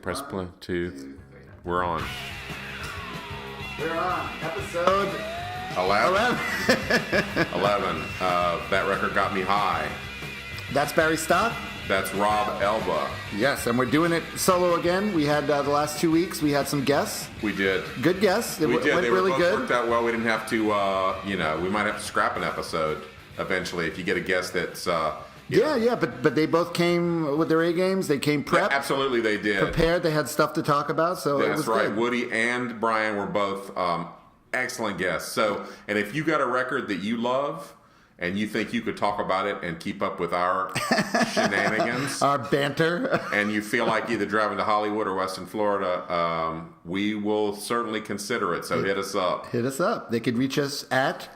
Press play. 2. We're on. We're on episode 11. 11. That record got me high. That's Barry Stock. That's Rob Elba. Yes, and we're doing it solo again. We had the last 2 weeks. We had some guests. We did. Good guests. We did. Went They really both good. worked out well. We didn't have to. We might have to scrap an episode eventually if you get a guest that's. Yeah, but they both came with their A games. They came prepped. Yeah, absolutely, they did. Prepared. They had stuff to talk about. So it That's was right. good. Woody and Brian were both excellent guests. So, and if you got a record that you love and you think you could talk about it and keep up with our shenanigans, Our banter. and you feel like either driving to Hollywood or Western Florida, we will certainly consider it. So hit us up. Hit us up. They could reach us at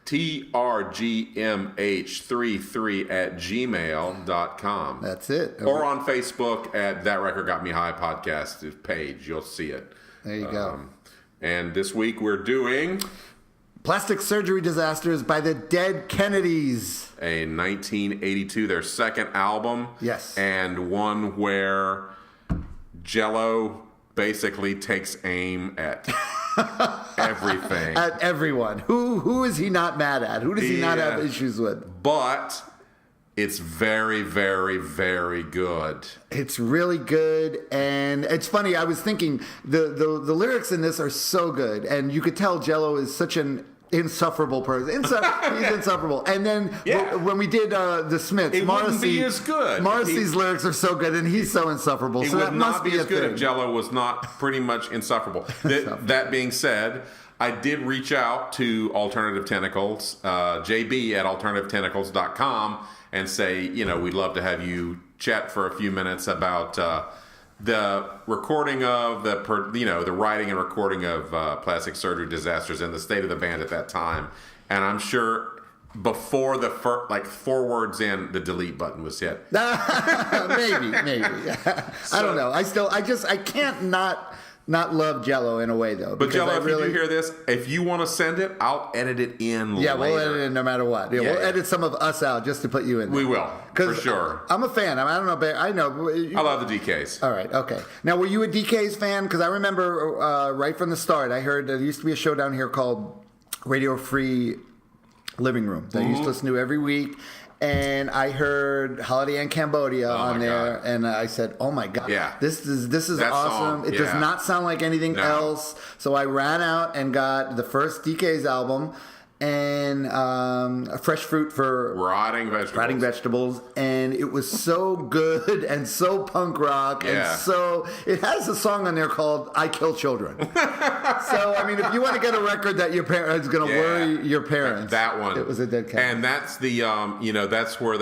trgmh33@gmail.com. That's it. Or on Facebook at That Record Got Me High podcast page. You'll see it. There you go. And this week we're doing Plastic Surgery Disasters by the Dead Kennedys. a 1982, their second album. Yes. And one where Jello basically takes aim at everything. At everyone. Who is he not mad at? Who does he not have issues with? But it's very, very, very good. It's really good, and it's funny. I was thinking the lyrics in this are so good, and you could tell Jello is such an insufferable person. He's insufferable. And then when we did the Smiths, It wouldn't be as good. Morrissey's lyrics are so good, and he's so insufferable. It so would that not must be be as a good thing. if Jello was not pretty much insufferable. That being said, I did reach out to Alternative Tentacles, JB at alternativetentacles.com, and say, we'd love to have you chat for a few minutes about the recording of the writing and recording of Plastic Surgery Disasters and the state of the band at that time. And I'm sure before the first, 4 words in, the delete button was hit. maybe. I don't know. I can't not love Jello in a way, though. But Jello, if you do hear this, if you want to send it, I'll edit it in later. Yeah, we'll edit it no matter what. We'll edit some of us out just to put you in there. We will, for sure. I'm a fan. I don't know, but I know. I love the DKs. All right, okay. Now, were you a DKs fan? Because I remember right from the start, I heard there used to be a show down here called Radio Free Living Room that I used to listen to every week. And I heard Holiday in Cambodia on there, and I said, "Oh my God, this is that awesome!" Song, it does not sound like anything else. So I ran out and got the first DK's album and Fresh Fruit for Rotting Vegetables, and it was so good and so punk rock, and so it has a song on there called "I Kill Children." So I mean, if you want to get a record that your parents is going to worry your parents, that one, it was a Dead Kennedy. And that's the that's where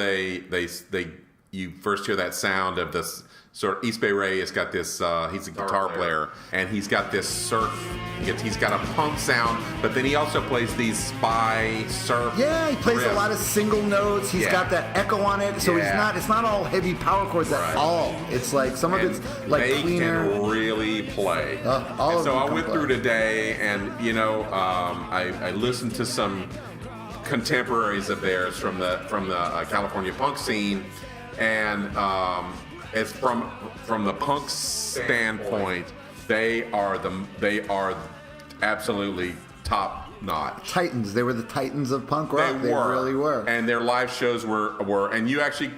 you first hear that sound of this sort of. East Bay Ray has got this. He's a guitar player, and he's got this surf. He's got a punk sound, but then he also plays these spy surf. Yeah, he plays a lot of single notes. He's got that echo on it, so it's not all heavy power chords at all. It's like some of it's like they cleaner. Can really play. All of so them I went through today, and I listened to some contemporaries of theirs from the California punk scene, and it's from the punk standpoint, they are absolutely top notch. Titans. They were the titans of punk rock. They really were. And their live shows were and you actually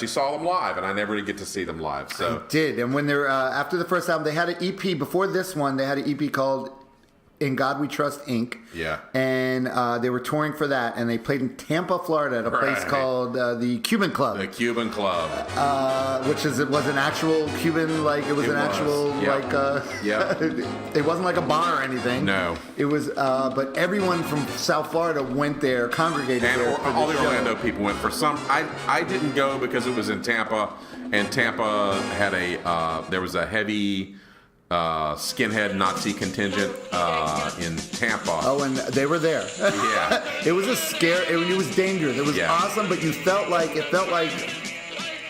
saw them live, and I never did get to see them live. So I did. And when they're after the first album, they had an EP before this one. They had an EP called In God We Trust, Inc. Yeah. And they were touring for that, and they played in Tampa, Florida, at a place called the Cuban Club. The Cuban Club. Which was an actual Cuban, it wasn't like a bar or anything. No. It was, but everyone from South Florida went there, congregated there. For all the show. Orlando people went for some. I didn't go because it was in Tampa, and Tampa had there was a heavy skinhead Nazi contingent in Tampa. Oh, and they were there. Yeah. It was a scare. It was dangerous. It was awesome, but it felt like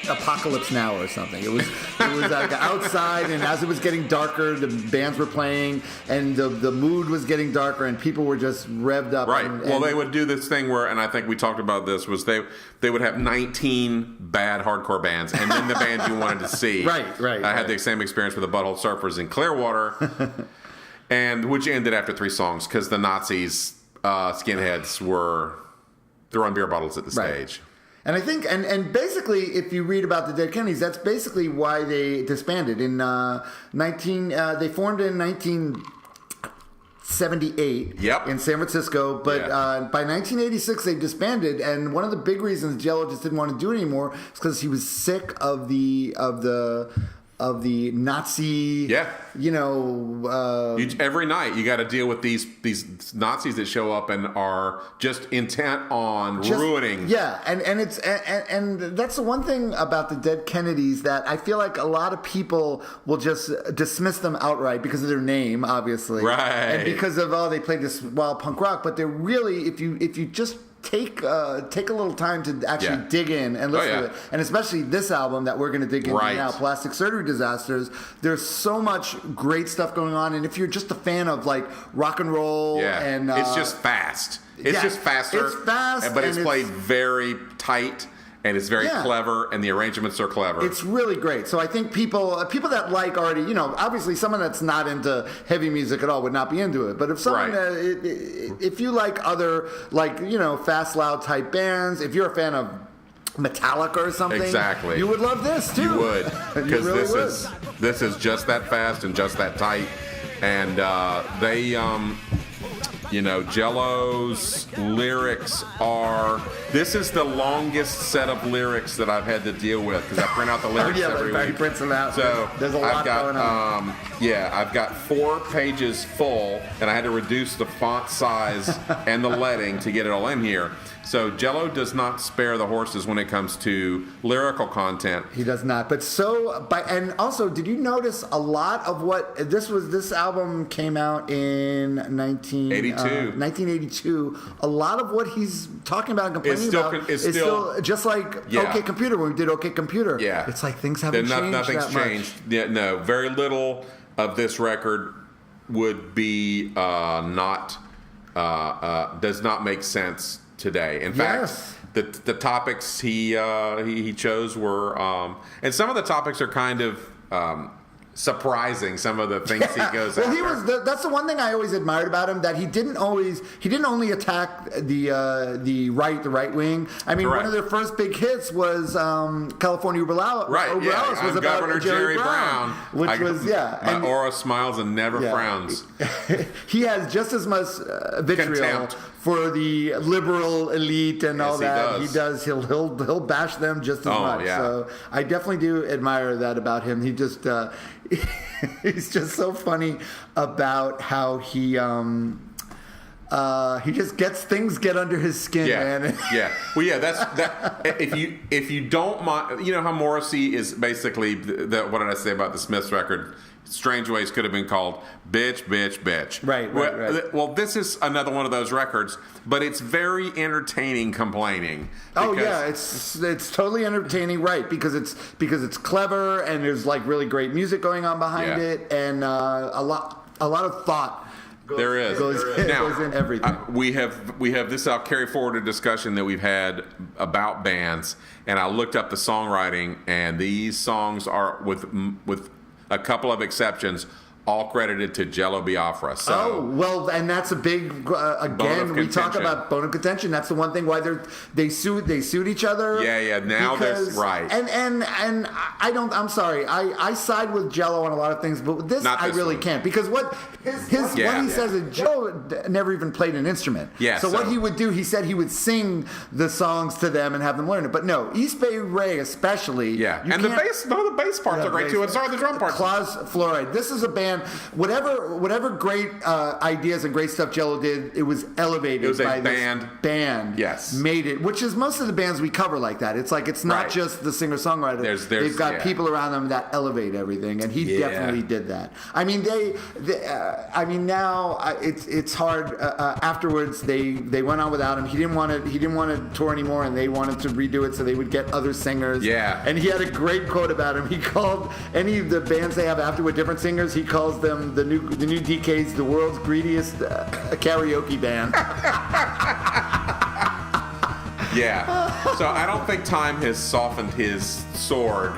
Apocalypse Now or something. It was like outside, and as it was getting darker, the bands were playing, and the mood was getting darker, and people were just revved up. Right. And Well, they would do this thing where, and I think we talked about this, was they would have 19 bad hardcore bands, and then the bands you wanted to see. Right. I had the same experience with the Butthole Surfers in Clearwater, and which ended after 3 songs because the Nazis, skinheads, were throwing beer bottles at the stage. And I think, and basically, if you read about the Dead Kennedys, that's basically why they disbanded in they formed in 1978 in San Francisco, but by 1986 they disbanded, and one of the big reasons Jello just didn't want to do it anymore is because he was sick of the Nazi, every night you got to deal with these Nazis that show up and are just intent on ruining. Yeah, and it's and that's the one thing about the Dead Kennedys that I feel like a lot of people will just dismiss them outright because of their name, obviously, right, and because of they played this wild punk rock, but they're really if you just take a little time to actually dig in and listen to it, and especially this album that we're going to dig into now, Plastic Surgery Disasters. There's so much great stuff going on, and if you're just a fan of like rock and roll, and it's just fast. It's just faster. It's fast, but it's played very tight. And it's very clever, and the arrangements are clever. It's really great. So I think people that like already, obviously someone that's not into heavy music at all would not be into it. But if someone, if you like other, fast, loud type bands, if you're a fan of Metallica or something, you would love this too. You would, because this is just that fast and just that tight, and they. Jello's lyrics are... This is the longest set of lyrics that I've had to deal with because I print out the lyrics every week. He prints them out. So there's a lot going on. I've got 4 pages full, and I had to reduce the font size and the leading to get it all in here. So Jello does not spare the horses when it comes to lyrical content. He does not. But and also, did you notice a lot of what this album came out in 1982. A lot of what he's talking about and complaining about is still just like OK Computer when we did OK Computer. Yeah. It's like things haven't changed. Nothing's changed. Yeah, no, very little of this record would be does not make sense today. In fact, the topics he chose were, and some of the topics are kind of surprising. Some of the things he goes after. Well, that's the one thing I always admired about him, that he didn't only attack the right wing. I mean, one of their first big hits was California Uber Alice. Was about Governor Jerry Brown, which was my aura smiles and never frowns. He has just as much vitriol for the liberal elite and all that. He does. He'll bash them just as much. Yeah. So I definitely do admire that about him. He just he's just so funny about how he just get under his skin, man. Well, that's that. If you don't mind, how Morrissey is basically what did I say about the Smiths record? Strange Ways could have been called Bitch, Bitch, Bitch. Right. Well, this is another one of those records, but it's very entertaining complaining. It's totally entertaining, right? Because it's clever and there's like really great music going on behind it, and a lot of thought. Goes in everything. We have this. I'll carry forward a discussion that we've had about bands, and I looked up the songwriting, and these songs are with a couple of exceptions, all credited to Jello Biafra. So, and that's a big again. We talk about bone of contention. That's the one thing why they sued each other. Now there's right. And I don't. I'm sorry. I side with Jello on a lot of things, but this I really can't, because what he says is Jello never even played an instrument. So what he would do, he said he would sing the songs to them and have them learn it. But no, East Bay Ray especially. And the bass parts are great too, and so are the drum parts. Claus Fluoride. This is a band band. Whatever great ideas and great stuff Jello did, it was elevated. It was by a this band. Yes, made it. Which is most of the bands we cover like that. It's like it's not just the singer-songwriter. They've got people around them that elevate everything, and he definitely did that. I mean, now it's hard. Afterwards, they went on without him. He didn't want to tour anymore, and they wanted to redo it so they would get other singers. Yeah. And he had a great quote about him. He called any of the bands they have after with different singers. He calls them the new DKs, the world's greediest karaoke band. Yeah. So I don't think time has softened his sword.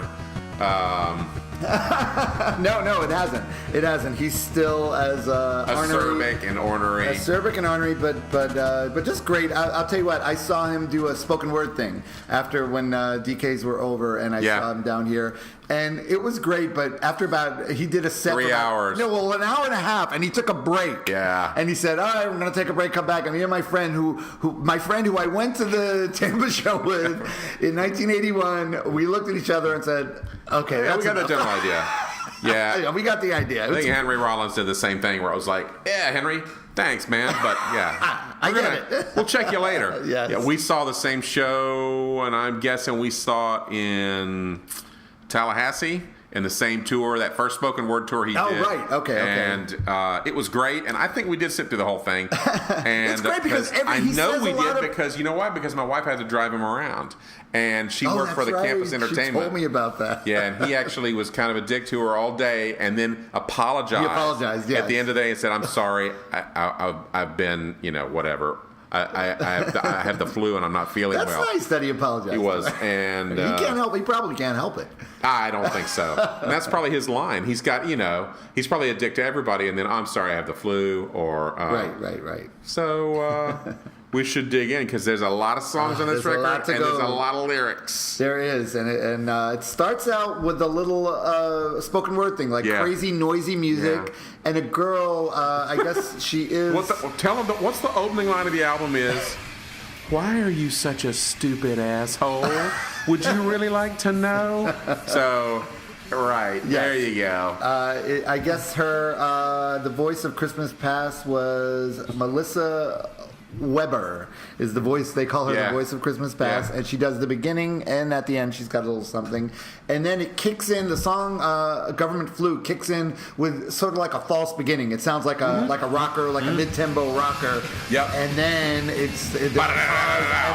No, it hasn't. It hasn't. He's still as acerbic and ornery. Acerbic and ornery, but just great. I'll tell you what. I saw him do a spoken word thing after when DKs were over, and I saw him down here, and it was great. But after he did a set 3 hours. No, well, an hour and a half, and he took a break. Yeah. And he said, "All right, we're gonna take a break, come back." And me and my friend who I went to the Tampa show with in 1981, we looked at each other and said, "Okay, we got a general idea." Yeah. We got the idea. I think Henry Rollins did the same thing where I was like, "Yeah, Henry, thanks, man, but yeah, I get it. We'll check you later." Yes. Yeah, we saw the same show, and I'm guessing we saw it in Tallahassee in the same tour, that first spoken word tour he did. Oh, right. Okay. And it was great, and I think we did sit through the whole thing. And it's great because I know we did because you know why? Because my wife had to drive him around, and she worked for the campus entertainment. She told me about that. Yeah, and he actually was kind of a dick to her all day, and then apologized. He apologized, yes. At the end of the day and said, "I'm sorry. I've been, whatever. I have the flu and I'm not feeling well." That's nice that he apologized. He was, and he can't help. He probably can't help it. I don't think so. And that's probably his line. He's got, he's probably a dick to everybody, and then I'm sorry, I have the flu, or right. So we should dig in because there's a lot of songs on this record, and there's a lot of lyrics. There is, and it starts out with a little spoken word thing, like crazy, noisy music, and a girl. I guess she is. Tell them what's the opening line of the album is. Why are you such a stupid asshole? Would you really like to know? So, right, there you go. I guess her, the voice of Christmas Past was Melissa Weber is the voice. They call her the voice of Christmas Past, and she does the beginning, and at the end she's got a little something, and then it kicks in. The song "Government Flu" kicks in with sort of like a false beginning. It sounds like a rocker, like a mid-tempo rocker. Yep. And then and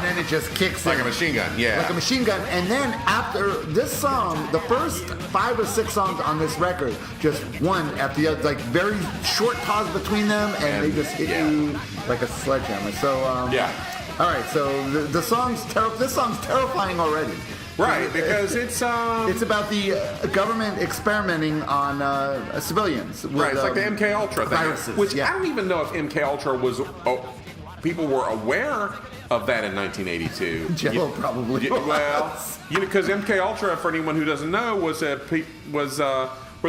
then it just kicks like in. a machine gun. Yeah. Like a machine gun. And then after this song, the first 5 or 6 songs on this record, just one after the other, like very short pause between them, and they just hit you like a sledgehammer. So all right, so this song's terrifying already. Right, because it's about the government experimenting on civilians. With, right, it's like the MK Ultra thing, viruses, which I don't even know if MK Ultra was. People were aware of that in 1982. Jello probably. Well, because MK Ultra, for anyone who doesn't know, was where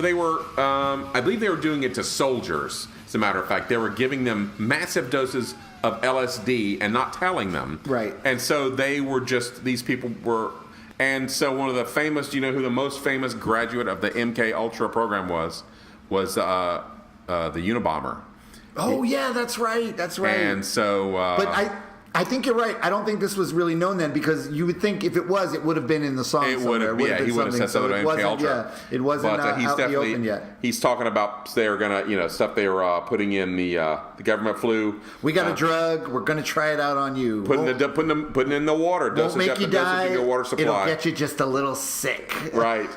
they were. I believe they were doing it to soldiers. As a matter of fact, they were giving them massive doses of LSD and not telling them. Right. And so they were these people were. And so one of the famous, do you know who the most famous graduate of the MK Ultra program was the Unabomber. Oh yeah, that's right. And so, but I think you're right. I don't think this was really known then, because you would think if it was, it would have been in the song. It would have, he would have said something about MK Ultra. It wasn't out in the open yet. He's talking about they're gonna, stuff they were putting in the government flu. We got a drug. We're gonna try it out on you. Putting in the water. Won't make you die. Your water supply. It'll get you just a little sick. Right.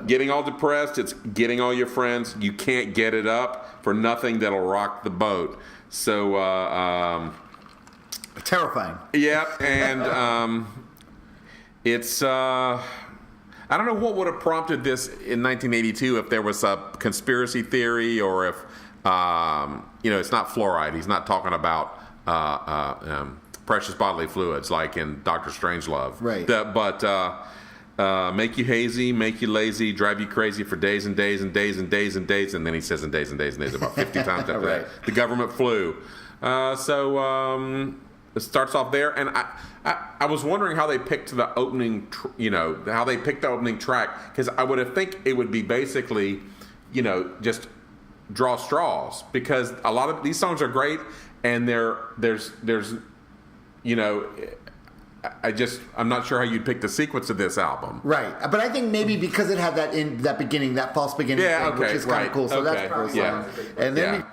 Getting all depressed. It's getting all your friends. You can't get it up for nothing that'll rock the boat. So. Terrifying. Yeah, and it's I don't know what would have prompted this in 1982, if there was a conspiracy theory, or if it's not fluoride. He's not talking about precious bodily fluids like in Dr. Strangelove. Right. But make you hazy, make you lazy, drive you crazy for days and days and days and days and days, and then he says and days and days and days about 50 times after right. that. The government flu. It starts off there, and I was wondering how they picked the opening, how they picked the opening track, because I would have think it would be basically, just draw straws because a lot of these songs are great, and there's you know. I'm not sure how you'd pick the sequence of this album. Right. But I think maybe because it had that beginning, that false beginning thing, which is kind of cool. So that's the first song. And then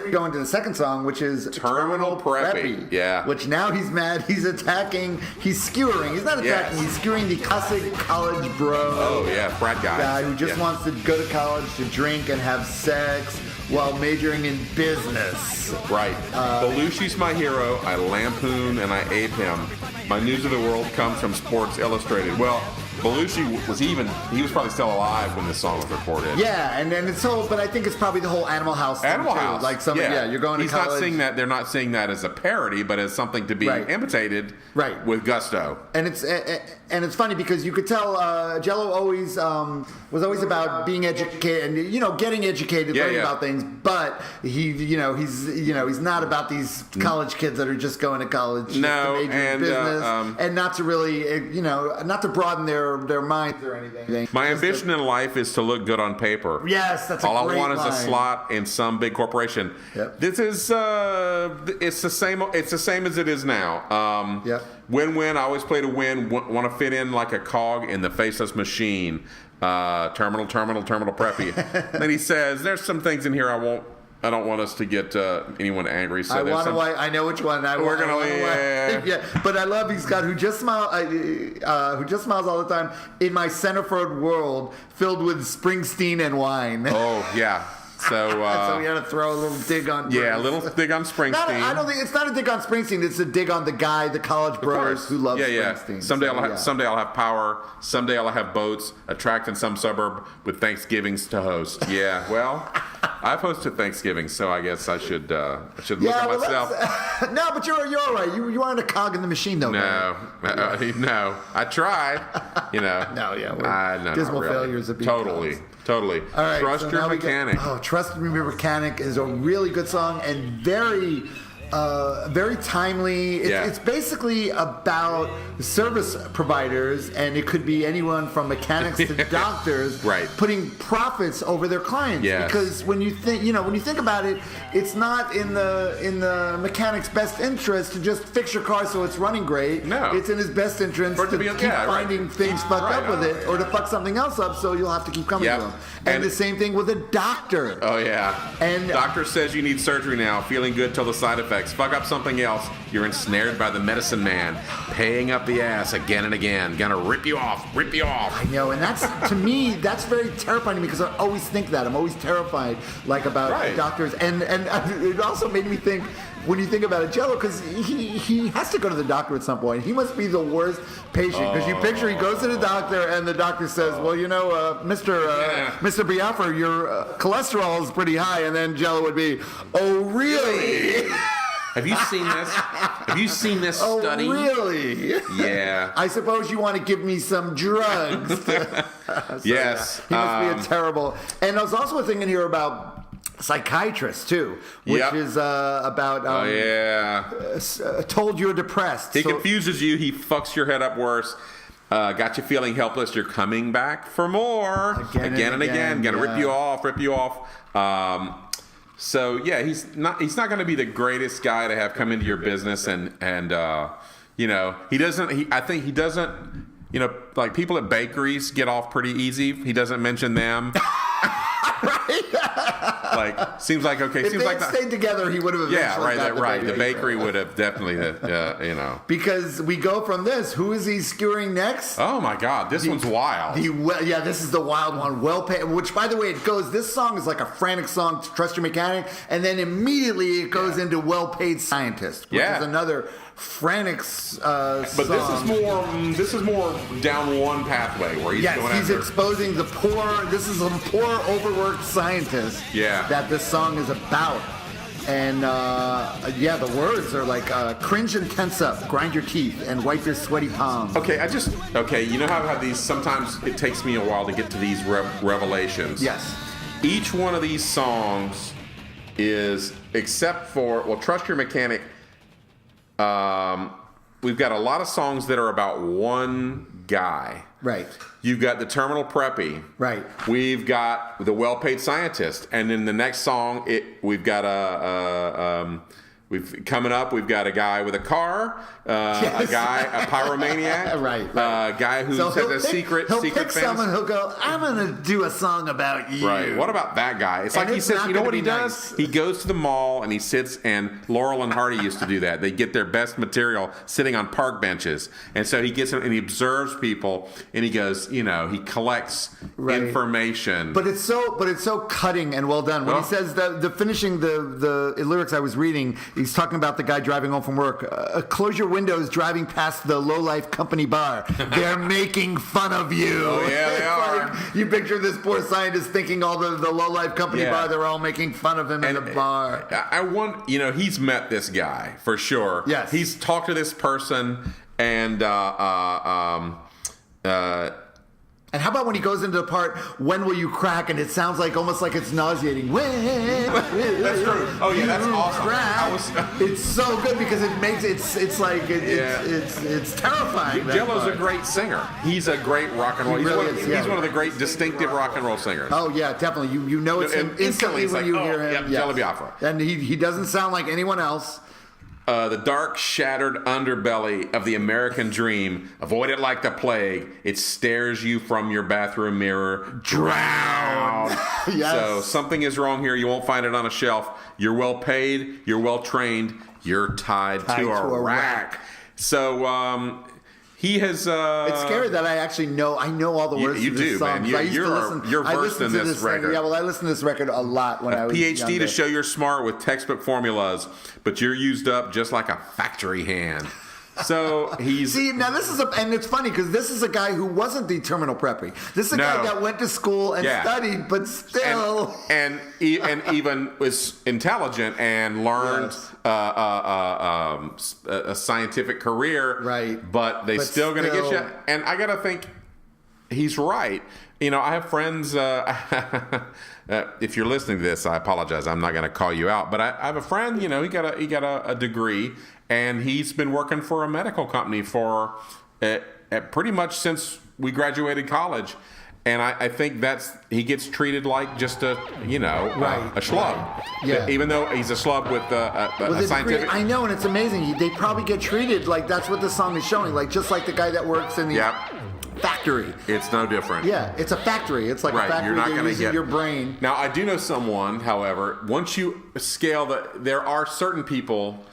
we go into the second song, which is Terminal Preppy. Yeah. Which now he's mad. He's attacking. He's skewering. He's not attacking. He's skewering the classic college bro. Oh, yeah. Frat guy. Who just wants to go to college to drink and have sex while majoring in business. Right. Belushi's my hero. I lampoon and I ape him. My news of the world comes from Sports Illustrated. Well, Belushi he was probably still alive when this song was recorded. Yeah, and then but I think it's probably the whole Animal House thing Animal too. House. Like you're going to college. Not seeing that, they're not seeing that as a parody, but as something to be imitated with gusto. And it's funny because you could tell Jello always was about being educated and getting educated, learning about things, but he's not about these college kids that are just going to college to major in business and not to really not to broaden their minds or anything. My ambition in life is to look good on paper. Yes, that's all a great I want line. is a slot in some big corporation. Yep. This is it's the same. It's the same as it is now. Win-win. I always play to win. Want to fit in like a cog in the faceless machine. Terminal preppy. Then he says, "There's some things in here I don't want us to get anyone angry." So I know which one. But I love he's got who just smiles all the time in my Centerfold world filled with Springsteen and wine. Oh yeah. So we had to throw a little dig on. Yeah, a little dig on Springsteen. I don't think it's not a dig on Springsteen. It's a dig on the college bros who love Springsteen. Someday I'll have power. Someday I'll have boats. Attract in some suburb with Thanksgivings to host. Yeah, well, I've hosted Thanksgiving, so I guess I should look at myself. No, but you're all right. You aren't a cog in the machine, though. No, no. I tried. Dismal failures of being Totally. All right, Trust Your Mechanic. Trust Your Mechanic is a really good song and very timely. It's basically about about service providers, and it could be anyone from mechanics to doctors, right, putting profits over their clients. Yes. Because when you think about it, it's not in the mechanic's best interest to just fix your car so it's running great. No, it's in his best interest to keep finding things fucked up with it, or to fuck something else up, so you'll have to keep coming to him. And the same thing with a doctor. Oh yeah. And doctor says you need surgery now. Feeling good till the side effects. Fuck up something else. You're ensnared by the medicine man, paying up the ass again and again. Gonna rip you off. I know, and that's, to me, that's very terrifying to me, because I always think that. I'm always terrified, about doctors. And it also made me think, when you think about it, Jello, because he has to go to the doctor at some point. He must be the worst patient, because you picture he goes to the doctor, and the doctor says, well, Mr. Biafra, your cholesterol is pretty high. And then Jello would be, oh, really? Have you seen this? Have you seen this study? Oh, really? Yeah. I suppose you want to give me some drugs. Yes. He must be a terrible... And there's also a thing in here about psychiatrists, too, which is about... told you're depressed. He confuses you. He fucks your head up worse. Got you feeling helpless. You're coming back for more. Again and again. Gonna rip you off. So yeah, he's not going to be the greatest guy to have come into your business, and he doesn't. I think he doesn't. Like people at bakeries get off pretty easy. He doesn't mention them. Like seems like okay. If seems they like stayed together, he would have eventually got right. The bakery would have definitely, Because we go from this. Who is he skewering next? Oh my God, this one's wild. This is the wild one. Well paid. Which, by the way, it goes. This song is like a frantic song to Trust Your Mechanic, and then immediately it goes into Well Paid Scientist, which is another frantic song. But this is more down one pathway where he's exposing the poor. This is a poor, overworked scientist. Yeah. That this song is about. And the words are like cringe and tense up, grind your teeth, and wipe your sweaty palms. You know how these, sometimes it takes me a while to get to these revelations. Yes. Each one of these songs is, except for, Trust Your Mechanic, we've got a lot of songs that are about one guy. Right. You've got the terminal preppy. Right. We've got the well-paid scientist, and in the next song, we've got coming up. We've got a guy with a car, a pyromaniac, right. A guy who has a secret He'll pick fantasy. someone who'll go, I'm going to do a song about you. Right. What about that guy? It's like he says, you know what he does? Nice. He goes to the mall and he sits, and Laurel and Hardy used to do that. They get their best material sitting on park benches. And so he gets and he observes people, and he goes, he collects information. But it's so cutting and well done. When he says the finishing the lyrics I was reading, he's talking about the guy driving home from work. Close your windows, driving past the low-life company bar. They're making fun of you. Oh, yeah, they are. Like, you picture this poor scientist thinking all the low-life company bar, they're all making fun of him in the bar. I want, he's met this guy for sure. Yes. He's talked to this person, and and how about when he goes into the part, when will you crack? And it sounds like almost like it's nauseating. That's true. Oh yeah, that's awesome. It's so good because it makes it's like it's terrifying. Jello's a great singer. He's a great rock and roll. He's one of the great distinctive rock and roll singers. Oh yeah, definitely. You know it's him instantly when you hear him. Jello Biafra. And he doesn't sound like anyone else. The dark, shattered underbelly of the American dream. Avoid it like the plague. It stares you from your bathroom mirror. Drown. Yes. So something is wrong here. You won't find it on a shelf. You're well paid. You're well trained. You're tied to a rack. So he has. It's scary that I actually know. I know all the words to this song. Man. You're versed in this record. Yeah, well, I listened to this record a lot when I was PhD younger. to show you're smart with textbook formulas, but you're used up just like a factory hand. So he's now this is and it's funny because this is a guy who wasn't the terminal preppy. This is a guy that went to school and studied, but still and even was intelligent and learned a scientific career. Right, but they still going to get you. And I got to think he's right. I have friends. If you're listening to this, I apologize. I'm not going to call you out, but I have a friend. He got a degree, and he's been working for a medical company for pretty much since we graduated college. And I think he gets treated like just a schlub. Yeah. Even though he's a schlub with a scientific. I know, and it's amazing. They probably get treated like that's what the song is showing. Like just like the guy that works in the factory. It's no different. Yeah, it's a factory. It's like a factory. You're not going to get your brain. Now, I do know someone, however, once you scale there are certain people.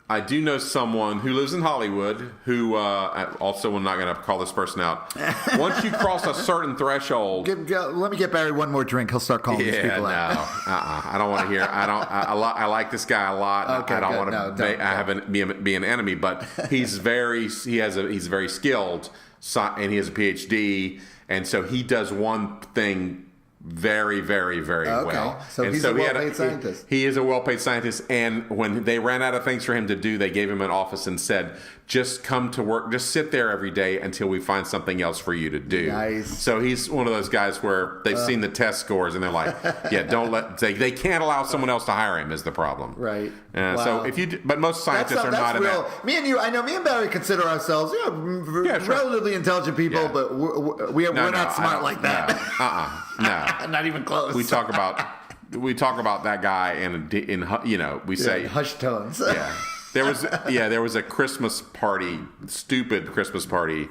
I do know someone who lives in Hollywood who also, I'm not going to call this person out. Once you cross a certain threshold, let me get Barry one more drink. He'll start calling these people out. I don't want to hear. I like this guy a lot. Okay, I don't want to be an enemy, but he's very skilled, and he has a PhD, and so he does one thing very, very, very well. So he's a well-paid scientist. He is a well-paid scientist, and when they ran out of things for him to do, they gave him an office and said, just come to work, just sit there every day until we find something else for you to do. Nice. So he's one of those guys where they've seen the test scores, and they're like, they can't allow someone else to hire him is the problem. Right. Wow. So but most scientists are not in that. Me and Barry consider ourselves relatively intelligent people, but we're not smart like that. No. Not even close. We talk about that guy in we say hushed tones. Yeah. There was a Christmas party, stupid Christmas party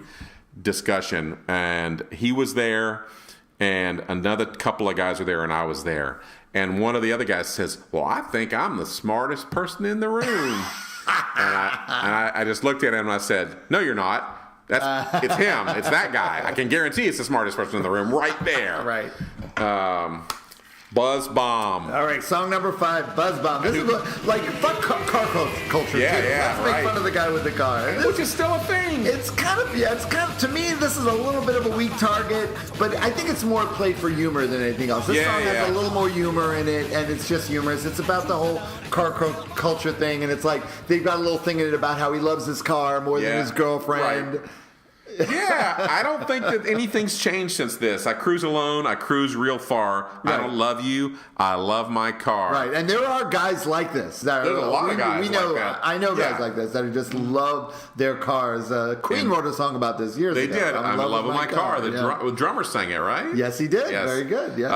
discussion, and he was there, and another couple of guys were there, and I was there. And one of the other guys says, "Well, I think I'm the smartest person in the room." and I just looked at him and I said, "No, you're not. It's him. It's that guy. I can guarantee it's the smartest person in the room right there." Right. Buzz Bomb. All right, song number 5, Buzz Bomb. This is like fuck car culture. Yeah, Let's make fun of the guy with the car, which is still a thing. It's kind of to me. This is a little bit of a weak target, but I think it's more played for humor than anything else. This song has a little more humor in it, and it's just humorous. It's about the whole car culture thing, and it's like they've got a little thing in it about how he loves his car more than his girlfriend. Right. Yeah, I don't think that anything's changed since this. I cruise alone. I cruise real far. Right. I don't love you. I love my car. Right, and there are guys like this. There's a lot of guys we know, like that. I know guys like this that just love their cars. Queen wrote a song about this years ago. They did. I'm in love with my car. The drummer sang it, right? Yes, he did. Yes. Very good. Yes.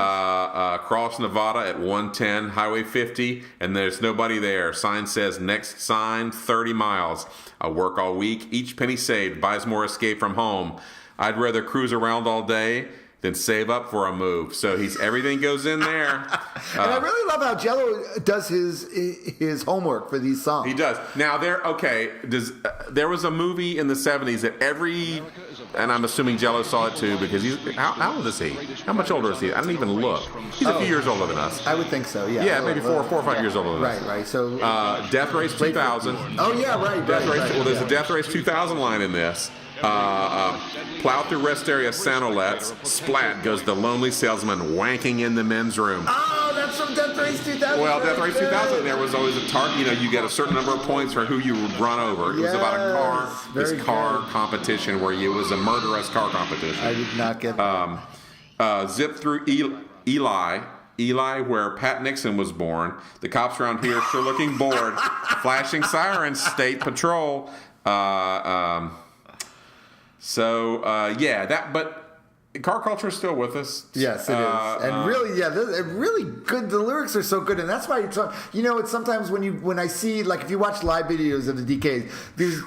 Cross Nevada at 110, Highway 50, and there's nobody there. Sign says, next sign, 30 miles. I work all week. Each penny saved buys more escape from home. I'd rather cruise around all day than save up for a move. So everything goes in there. And I really love how Jello does his homework for these songs. He does. Now there was a movie in the 70s that and I'm assuming Jello saw it too, because how old is he? How much older is he? I didn't even look. He's a few years older than us. I would think so. Yeah. Yeah, maybe 4 or 5 years older than us. Right. So Death Race 2000. Oh yeah, right. Well, there's a Death Race 2000 line in this. Plow through rest area Sanolets. Splat goes the lonely salesman wanking in the men's room. Oh, that's from Death Race 2000. Well, Death Race 2000, there was always a target. You get a certain number of points for who you would run over. It was about a car competition where it was a murderous car competition. I did not get that. Zip through Eli, where Pat Nixon was born. The cops around here sure looking bored. Flashing sirens, state patrol. But car culture is still with us. Yes, it is. And really good. The lyrics are so good, and that's why it's sometimes when I see, like, if you watch live videos of the DKs,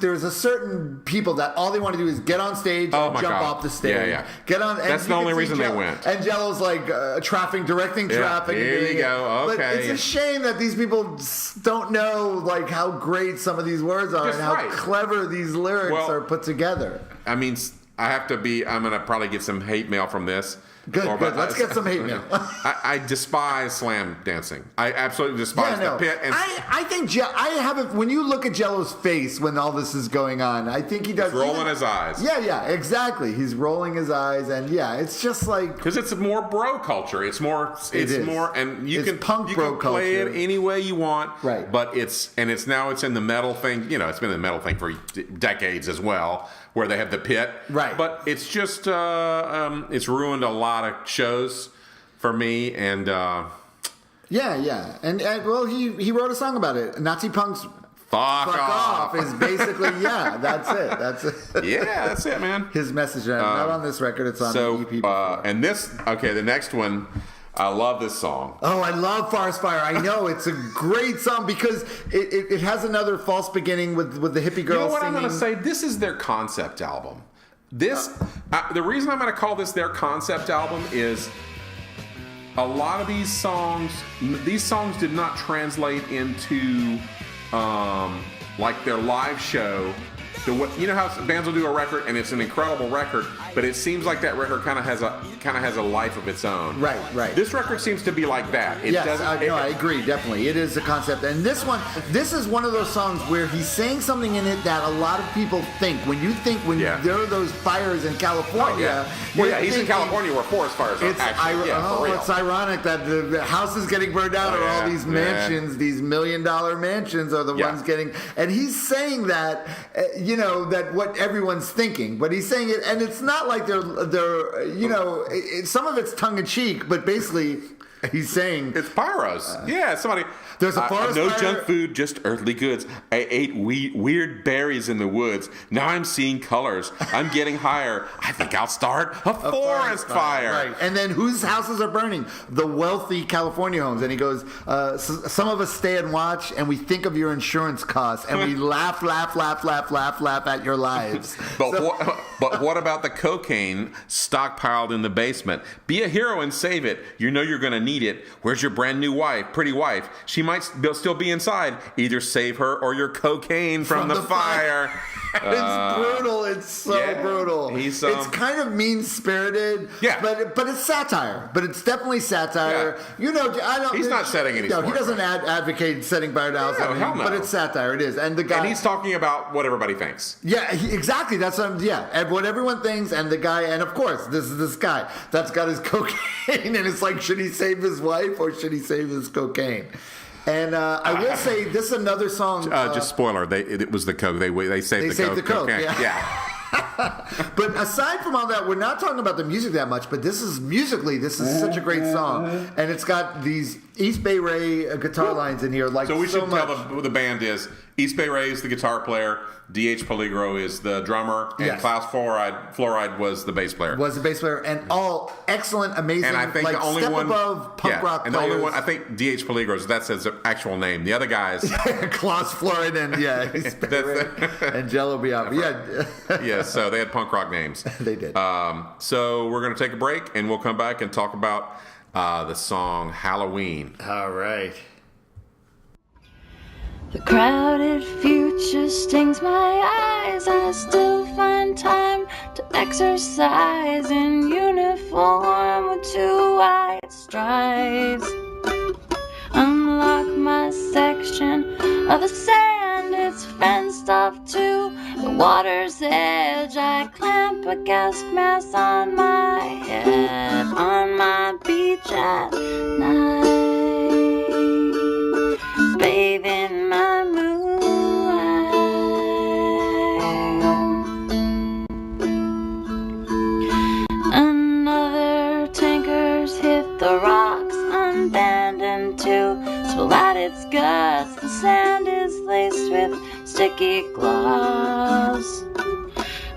there's a certain people that all they want to do is get on stage and jump off the stage. Yeah. Get on. That's the only reason they went. And Jello's like directing traffic. Here you go. Okay. But it's a shame that these people don't know like how great some of these words are and how clever these lyrics are put together. I mean, I'm going to probably get some hate mail from this. Good. Let's get some hate mail. I despise slam dancing. I absolutely despise the pit. And I think when you look at Jello's face when all this is going on, I think he does. He's rolling his eyes. Yeah, exactly. He's rolling his eyes, and it's just like, because it's more bro culture. It's more, and you can punk bro culture. Play it any way you want. Right. But it's in the metal thing. It's been in the metal thing for decades as well, where they have the pit. Right. But it's just it's ruined a lot of shows for me, and and well, he wrote a song about it. Nazi punks fuck off is basically that's it. Yeah, that's it, man. His message, not on this record, it's on the EP before. And the next one, I love this song. Oh, I love Forest Fire. I know it's a great song because it has another false beginning with the hippie girl. You know what singing. I'm going to say? This is their concept album. The reason I'm going to call this their concept album is a lot of these songs did not translate into like their live show. You know how bands will do a record and it's an incredible record, but it seems like that record kind of has a life of its own. Right. This record seems to be like that. I agree, definitely. It is a concept. And this is one of those songs where he's saying something in it that a lot there are those fires in California. He's in California where forest fires are actually. It's ironic that the houses getting burned down are all these mansions, these $1 million mansions are the ones getting, and he's saying that, that what everyone's thinking, but he's saying it, and it's not like they're some of it's tongue in cheek, but basically he's saying it's pyros. Somebody. There's a forest no fire. Junk food, just earthly goods. I ate weird berries in the woods. Now I'm seeing colors. I'm getting higher. I think I'll start a forest fire. Right. And then whose houses are burning? The wealthy California homes. And he goes, some of us stay and watch, and we think of your insurance costs, and we laugh at your lives. But what about the cocaine stockpiled in the basement? Be a hero and save it. You know you're going to need it. Where's your brand new pretty wife? She might still be inside. Either save her or your cocaine from the fire. It's brutal. It's so brutal. It's kind of mean-spirited. Yeah. But it's satire. But it's definitely satire. Yeah. He's not setting any. No, he doesn't advocate setting fire down. Hell no. But it's satire. It is. And the guy. And he's talking about what everybody thinks. Yeah, exactly. That's what everyone thinks. And the guy, and of course, this guy that's got his cocaine, and it's like, should he save his wife or should he save his cocaine? And I will say, this is another song. Just spoiler, it was the coke. They saved the coke. The coke. Yeah. But aside from all that, we're not talking about the music that much, but this is such a great song. And it's got these East Bay Ray guitar lines in here. So we should tell who the band is. East Bay Ray is the guitar player. D.H. Peligro is the drummer. And Klaus Fluoride was the bass player. And all excellent, amazing, and I think like the only step one, above punk rock and players. the only one, I think D.H. Peligro, that's his actual name. The other guys. Klaus Fluoride and, East Bay Ray and Jello Biafra. Yeah, so they had punk rock names. They did. So we're going to take a break, and we'll come back and talk about the song Halloween. All right. The crowded future stings my eyes, and I still find time to exercise in uniform with 2 white stripes. Unlock my section of the sand, it's fenced off to the water's edge. I clamp a gas mask on my head on my beach at night, bathe in my moonlight. Another tanker's hit the rocks, unbend into spill out its guts. The sand is laced with sticky gloves.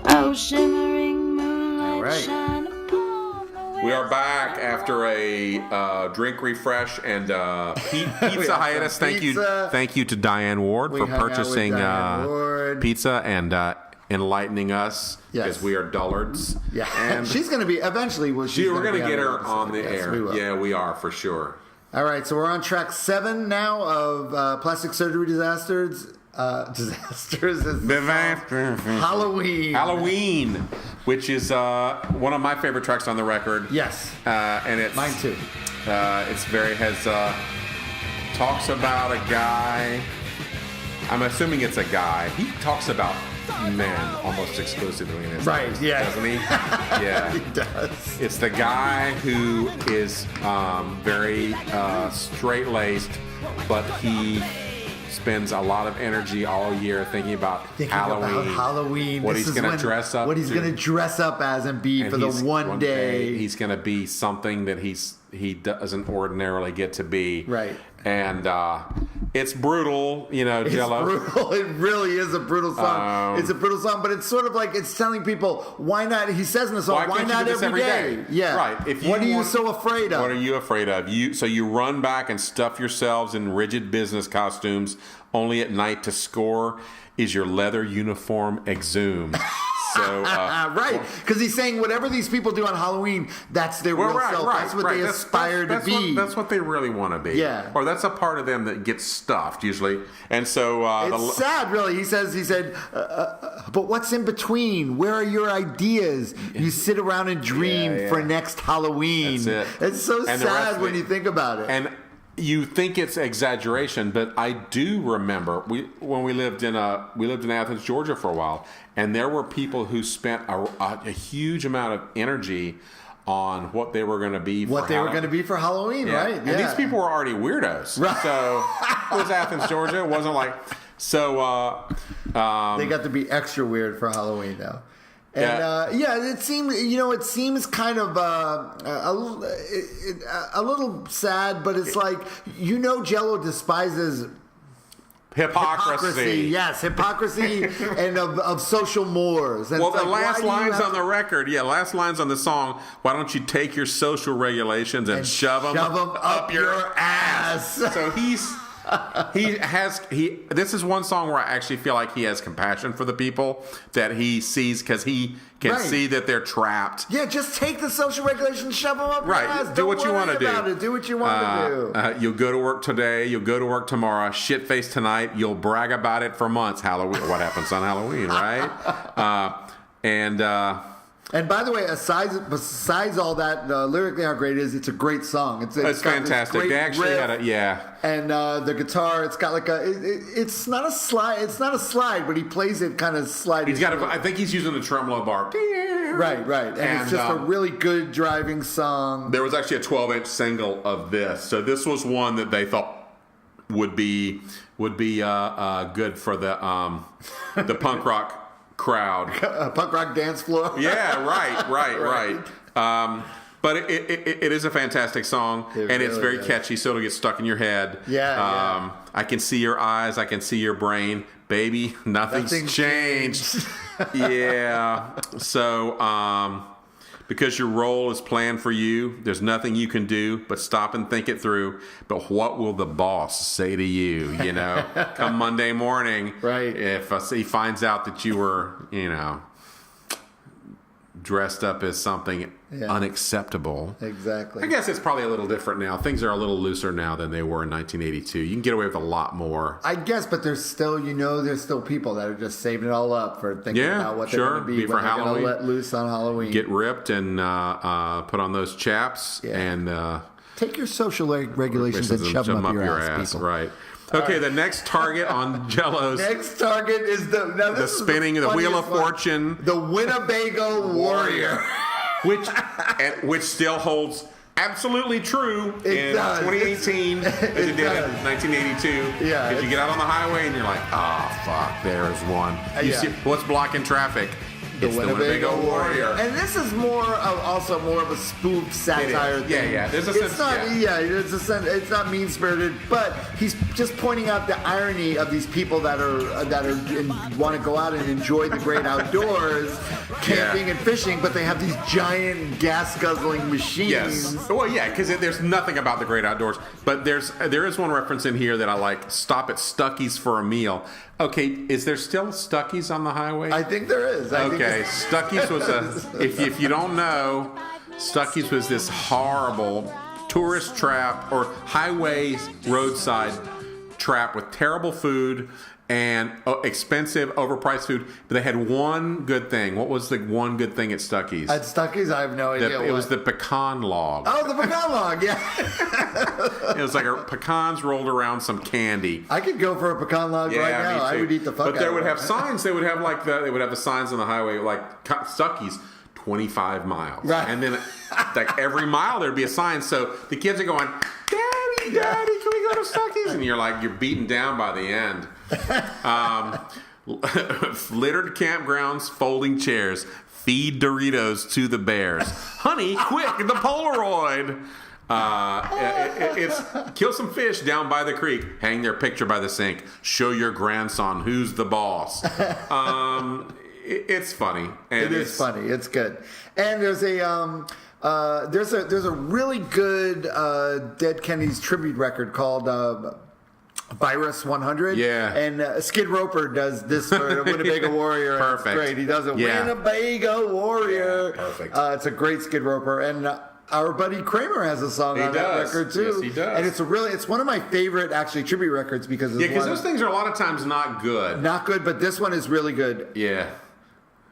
Oh, shimmering moonlight shine upon the We are back after a drink refresh and pizza hiatus. Thank you to Diane Ward for purchasing pizza and enlightening us because we are dullards. Yeah, and she's going to be eventually. We're going to get her on the air. Yeah, we are for sure. All right, so we're on track 7 now of Plastic Surgery Disasters. Halloween, which is one of my favorite tracks on the record. Yes, and it's mine too. Talks about a guy. I'm assuming it's a guy. He talks about men almost exclusively in his songs, doesn't he? Yeah, he does. It's the guy who is very straight-laced, but he spends a lot of energy all year thinking about Halloween. What he's going to dress up. What he's going to dress up as and be for the one day. He's going to be something that he doesn't ordinarily get to be. Right. And it's brutal, Jello. It's brutal. It really is a brutal song. It's a brutal song, but it's sort of like it's telling people, why not? He says in the song, why not every day? Yeah. Right. What are you so afraid of? What are you afraid of? So you run back and stuff yourselves in rigid business costumes only at night to score. Is your leather uniform exhumed? So, right, because he's saying whatever these people do on Halloween, that's their real self. That's what they aspire to be. That's what they really want to be. Yeah. Or that's a part of them that gets stuffed usually. And so it's sad, really. He said, but what's in between? Where are your ideas? You sit around and dream for next Halloween. That's it. It's so sad when you think about it. And you think it's exaggeration, but I do remember when we lived in Athens, Georgia for a while, and there were people who spent a huge amount of energy on what they were going to be for Halloween, right? And these people were already weirdos. Right. So it was Athens, Georgia. It wasn't like they got to be extra weird for Halloween now. And it seems kind of a little sad, but it's like Jello despises hypocrisy. Yes, hypocrisy and of social mores. And well, the last lines on the record, last lines on the song. Why don't you take your social regulations and shove them up your ass? So this is one song where I actually feel like he has compassion for the people that he sees because he can see that they're trapped. Yeah, just take the social regulations, shove them up your ass. Do what you want to do. Do what you want to do. You'll go to work today. You'll go to work tomorrow. Shit face tonight. You'll brag about it for months. Halloween. What happens on Halloween, right? And by the way, besides all that, lyrically how great it is, it's a great song. It's fantastic. They actually riff, had and the guitar, it's got like it's not a slide. It's not a slide, but he plays it kind of sliding. I think he's using a tremolo bar. Right. And it's just a really good driving song. There was actually a 12-inch single of this. So this was one that they thought would be good for the punk rock crowd. A punk rock dance floor. Yeah, right. But it is a fantastic song, and it's very catchy, so it'll get stuck in your head. Yeah. I can see your eyes, I can see your brain. Baby, nothing's changed. Yeah. So, because your role is planned for you, there's nothing you can do but stop and think it through. But what will the boss say to you, come Monday morning? Right. If he finds out that you were, dressed up as something unacceptable. Exactly. I guess it's probably a little different now. Things are a little looser now than they were in 1982. You can get away with a lot more. I guess, but there's still, there's still people that are just saving it all up for thinking about what they're going to be for when they're Halloween. going to let loose on Halloween. Get ripped and put on those chaps and take your social regulations and shove them up your ass, people. Right. Okay, the next target on Jello's. Next target is the spinning of the Wheel of Fortune. The Winnebago Warrior. which still holds absolutely true in 2018 as it did in 1982. Yeah. Because you get out on the highway and you're like, oh, fuck, there's one. You see what's blocking traffic? It's the Winnebago Warrior. And this is more of a spoof satire thing. Yeah. There's a sense. It's not mean spirited, but he's just pointing out the irony of these people that want to go out and enjoy the great outdoors, camping and fishing, but they have these giant gas guzzling machines. Yes. Well, yeah, because there's nothing about the great outdoors, but there is one reference in here that I like. Stop at Stuckey's for a meal. Okay, is there still Stuckey's on the highway? I think there is. Stuckey's was if you don't know, Stuckey's was this horrible tourist trap or highway roadside trap with terrible food and expensive, overpriced food. But they had one good thing. What was the one good thing at Stuckey's? At Stuckey's, I have no idea. It was the pecan log. Oh, the pecan log, yeah. It was like pecans rolled around some candy. I could go for a pecan log right now. I would eat the fuck out of it. But they would have signs. They would have the signs on the highway like Stuckey's 25 miles. Right. And then like every mile there'd be a sign. So the kids are going, Daddy, can we go to Stuckey's? And you're beaten down by the end. Littered campgrounds, folding chairs, feed Doritos to the bears. Honey, quick, the Polaroid. It's kill some fish down by the creek, hang their picture by the sink, show your grandson who's the boss. It's funny. And it's funny. It's good. And there's a really good Dead Kennedys tribute record called Virus 100. Yeah. And Skid Roper does this for Winnebago Warrior. Perfect. It's great. He does it. Yeah. Winnebago Warrior. Yeah, perfect. It's a great Skid Roper. And our buddy Kramer has a song on that record too. Yes, he does. And it's one of my favorite actually tribute records because those things are a lot of times not good. Not good, but this one is really good. Yeah.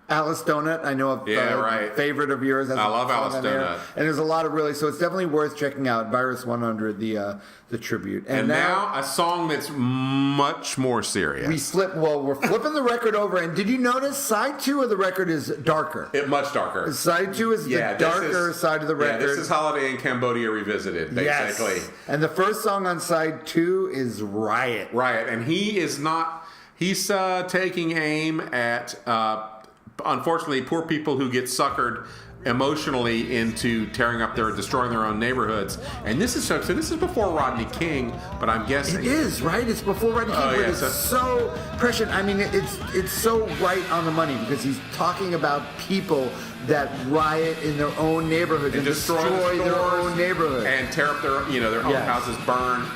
Alice Donut, I know a favorite of yours. I love Alice Donut. And there's a lot of so it's definitely worth checking out. Virus 100, the tribute. And now a song that's much more serious. We're flipping the record over, and did you notice side 2 of the record is darker? Much darker. Side 2 is the darker side of the record. Yeah, this is Holiday in Cambodia Revisited, basically. Yes. And the first song on side 2 is Riot. Riot, and he's taking aim at unfortunately poor people who get suckered emotionally into destroying their own neighborhoods. And this is before Rodney King, but I'm guessing it is, right? It's before Rodney King, but it's so prescient. I mean, it's so right on the money because he's talking about people that riot in their own neighborhoods and destroy their own neighborhood and tear up their own houses, burn.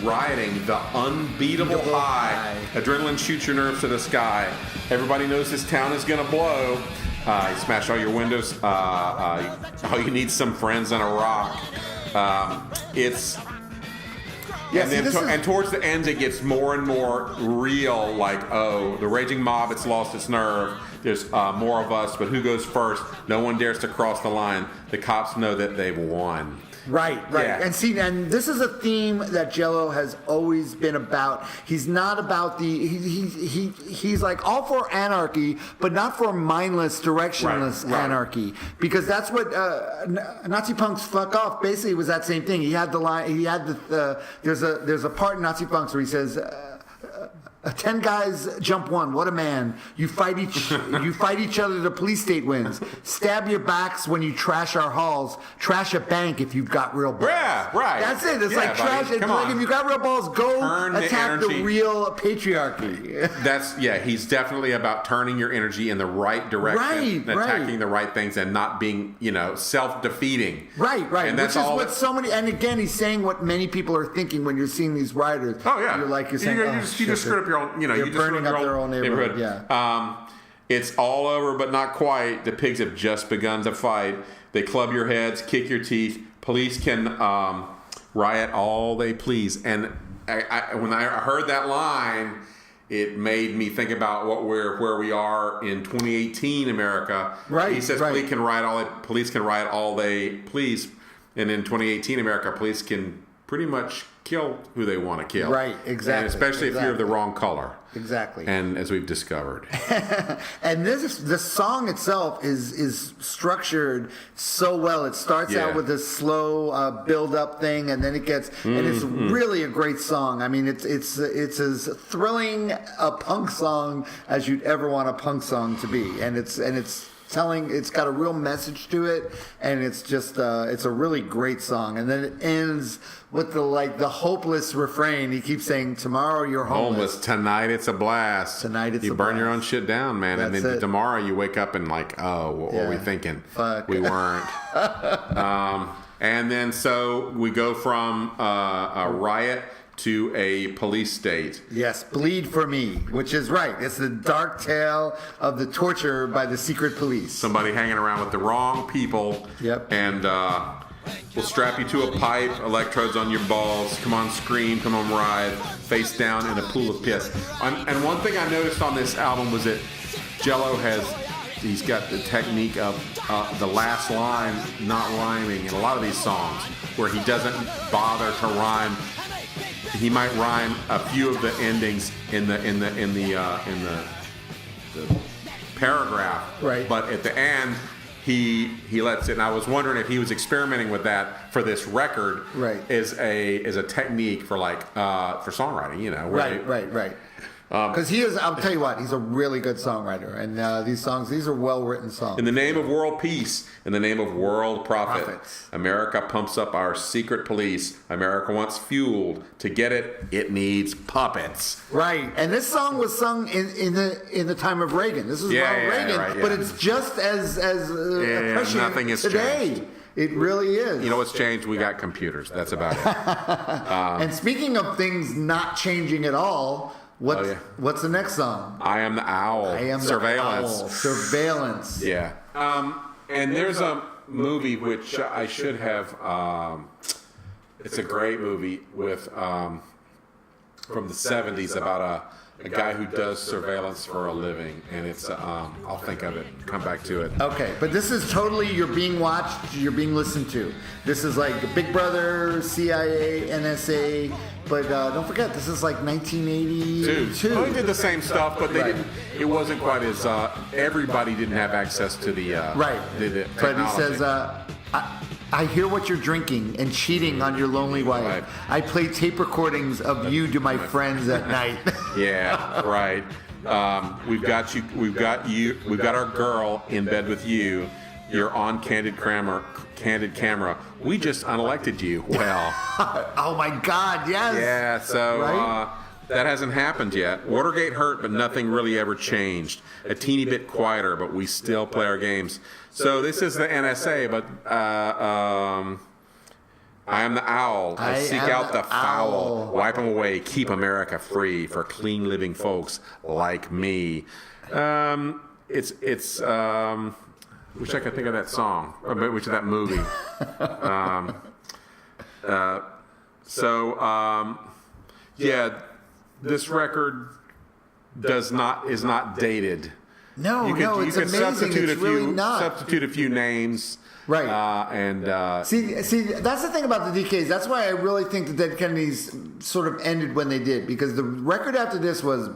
Rioting, the unbeatable high. Adrenaline shoots your nerves to the sky. Everybody knows this town is going to blow. You smash all your windows. All you need some friends and a rock. And towards the end, it gets more and more real. Like, the raging mob, it's lost its nerve. There's more of us, but who goes first? No one dares to cross the line. The cops know that they've won. Right. Yeah. And this is a theme that Jello has always been about. He's not about he's like all for anarchy, but not for mindless, directionless anarchy. Because that's what Nazi Punk's "Fuck Off" basically was that same thing. He had the line. He had there's a part in Nazi Punks where he says, 10 guys jump one. What a man! You fight each other. The police state wins. Stab your backs when you trash our halls. Trash a bank if you've got real balls. Yeah, right. That's it. It's like trash. Buddy. It's like if you got real balls, go Turn attack the real patriarchy. He's definitely about turning your energy in the right direction, attacking the right things, and not being, self-defeating. Right. And that's Which is all. what so many. And again, he's saying what many people are thinking when you're seeing these riders. Oh yeah, you're saying, you just screwed up your own. You're burning up their own neighborhood. Yeah. It's all over, but not quite. The pigs have just begun to fight. They club your heads, kick your teeth. Police can riot all they please. And when I heard that line, it made me think about where we are in 2018 America. Right. He says police can riot all they please, and in 2018 America, police can pretty much kill who they want to kill. Right, exactly. And especially if you're of the wrong color. Exactly. And as we've discovered. And the song itself is structured so well. It starts out with this slow build-up thing, and then it gets, and it's really a great song. I mean, it's as thrilling a punk song as you'd ever want a punk song to be, and it's got a real message to it, and it's just it's a really great song. And then it ends with the hopeless refrain. He keeps saying, "Tomorrow you're homeless. Tonight it's a blast. Tonight it's you a burn blast. your own shit down, man. That's and then it. tomorrow you wake up and what were we thinking? Fuck. We weren't." And then so we go from a riot to a police state. Yes, Bleed for Me, which is right. It's the dark tale of the torture by the secret police. Somebody hanging around with the wrong people. Yep. And we'll strap you to a pipe, electrodes on your balls. Come on, scream. Come on, ride. Face down in a pool of piss. And one thing I noticed on this album was that Jello he's got the technique of the last line not rhyming in a lot of these songs, where he doesn't bother to rhyme. He might rhyme a few of the endings in the paragraph, right? But at the end, he lets it. And I was wondering if he was experimenting with that for this record, right? As a technique for for songwriting, Right. Because he is, I'll tell you what, he's a really good songwriter, and these are well-written songs. In the name of world peace, in the name of world profits, America pumps up our secret police. America wants fueled. To get it, it needs puppets. Right, and this song was sung in the time of Reagan. This is Ronald Reagan, right, but it's just as prescient nothing has today. changed. It really is. You know what's changed? We got computers. That's about it. And speaking of things not changing at all. What's the next song? I Am the Owl. I Am Surveillance. the Owl. Surveillance. Yeah. And there's a movie which I should have. It's a great movie with from the 70s about a guy who does surveillance for a living, and it's I'll think of it. Come back to it. Okay, but this is totally you're being watched, you're being listened to. This is like Big Brother, CIA, NSA. But don't forget, this is like 1982. Well, they did the same stuff, but they didn't. It wasn't quite as. Everybody didn't have access to the. The but he says, I hear what you're drinking and cheating on your lonely wife. Right. I play tape recordings of you to my friends at night. Yeah, right. We've got you. We've got our girl in bed with you. You're on candid camera. We just unelected you. Well. Oh my God! Yes. Yeah. So that hasn't happened yet. Watergate hurt, but nothing really ever changed. A teeny bit quieter, but we still play our games. So this is the NSA, but I am the owl. I seek out the foul. Wipe them away. Keep America free for clean living folks like me. It's. Wish I could think of that song, or which of that movie. This record is not dated. No, it's amazing. It's really not. Substitute a few names. Right. See, that's the thing about the DKs. That's why I really think the Dead Kennedys sort of ended when they did, because the record after this was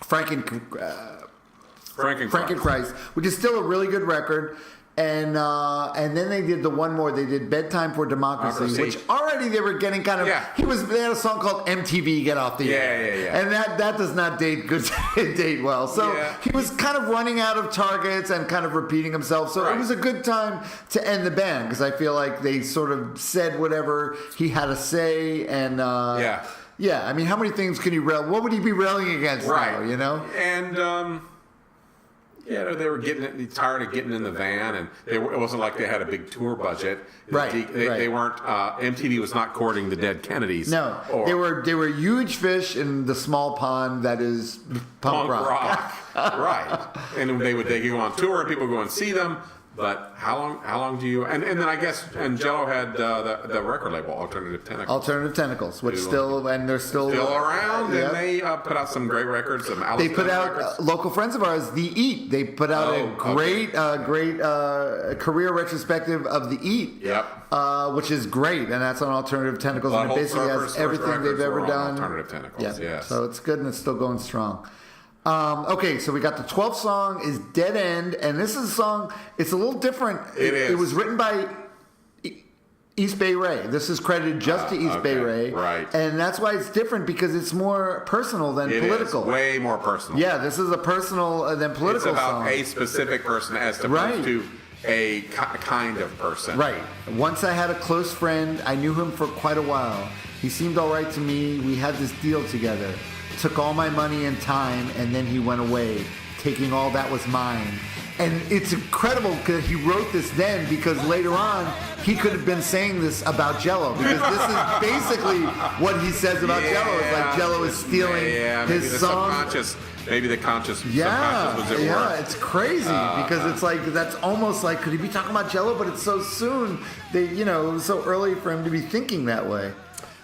Frankenchrist, which is still a really good record. And then they did the one more. They did Bedtime for Democracy, which already they were getting kind of. Yeah. They had a song called MTV Get Off the Air. Yeah. And that does not date well. So he was kind of running out of targets and kind of repeating himself. So it was a good time to end the band because I feel like they sort of said whatever he had to say. And I mean, how many things can you rail? What would he be railing against now, you know? And they were getting tired of getting in the van, and it wasn't like they had a big tour budget. They weren't. MTV was not courting the dead Kennedys. No, they were huge fish in the small pond that is punk rock. Right? And they go on tour, and people go and see them. But how long do you? And then I guess Jello had the record label Alternative Tentacles. Alternative Tentacles, which they're still around, and they put out some great records. They put out local friends of ours, The Eat. They put out a great career retrospective of The Eat. Yep. Which is great, and that's on Alternative Tentacles, and it basically has everything they've ever done. Alternative Tentacles, yes. So it's good, and it's still going strong. Okay, so we got the 12th song is Dead End, and this is a song, it's a little different. It was written by East Bay Ray. This is credited just to East Bay Ray. Right. And that's why it's different, because it's more personal than political. It is way more personal. Yeah, this is a personal than political song. It's about a specific person as opposed to a kind of person. Right. Once I had a close friend. I knew him for quite a while. He seemed all right to me. We had this deal together. Took all my money and time, and then he went away, taking all that was mine. And it's incredible that he wrote this then, because later on he could have been saying this about Jello, because this is basically what he says about Jello. It's like Jello is stealing his song. Maybe the conscious subconscious was at work. It's crazy because it's like that's almost like, could he be talking about Jello? But it's so soon. It was so early for him to be thinking that way.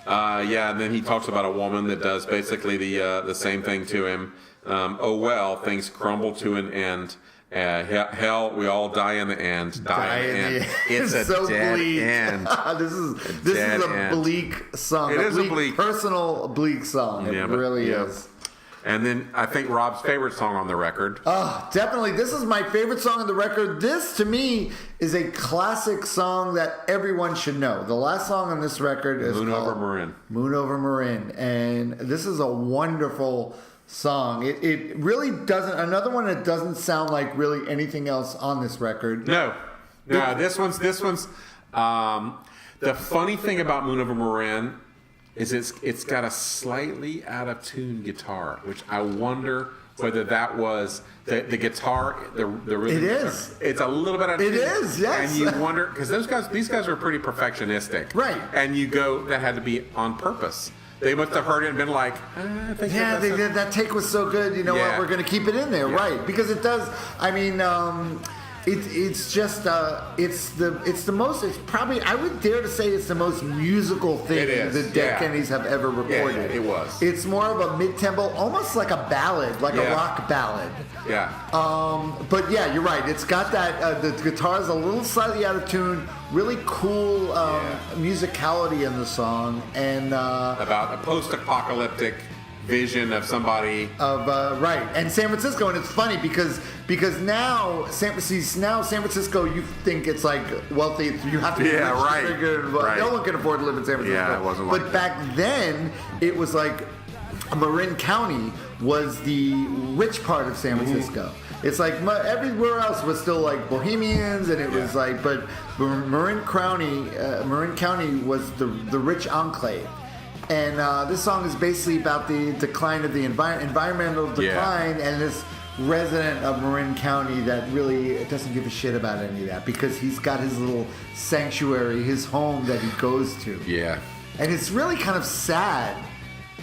And then he talks about a woman that does basically the same thing to him. Oh well, things crumble to an end. Hell, we all die in the end. Die in the end. It's a so dead bleak. end. This is a bleak song. It is a bleak, personal bleak song. It really is. And then I think Rob's favorite song on the record. Oh, definitely. This is my favorite song on the record. This, to me, is a classic song that everyone should know. The last song on this record is Moon called Over Marin. Moon Over Marin. And this is a wonderful song. It really doesn't... Another one that doesn't sound like really anything else on this record. No. This one's... the funny thing about Moon Over Marin is it's got a slightly out of tune guitar, which I wonder whether that was the guitar, the rhythm. It is. Guitar. It's a little bit out of tune. It is, yes. And you wonder, because these guys are pretty perfectionistic, right? And you go, that had to be on purpose. They must have heard it and been like, I think they did. That take was so good. You know what? We're going to keep it in there, right? Because it does. I mean. It's just it's the most, it's probably, I would dare to say it's the most musical thing the Dead Kennedys have ever recorded. It was. It's more of a mid-tempo, almost like a ballad, like a rock ballad. Yeah. But yeah, you're right. It's got that the guitar's a little slightly out of tune. Really cool musicality in the song, and about a post-apocalyptic vision of somebody right, and San Francisco. And it's funny because now San Francisco, you think it's like wealthy, you have to be rich, right. No one can afford to live in San Francisco. It wasn't but back then it was like Marin County was the rich part of San Francisco. It's like everywhere else was still like Bohemians, and it was like, but Marin County was the rich enclave. And this song is basically about the decline of the environmental decline, and this resident of Marin County that really doesn't give a shit about any of that, because he's got his little sanctuary, his home that he goes to. Yeah. And it's really kind of sad.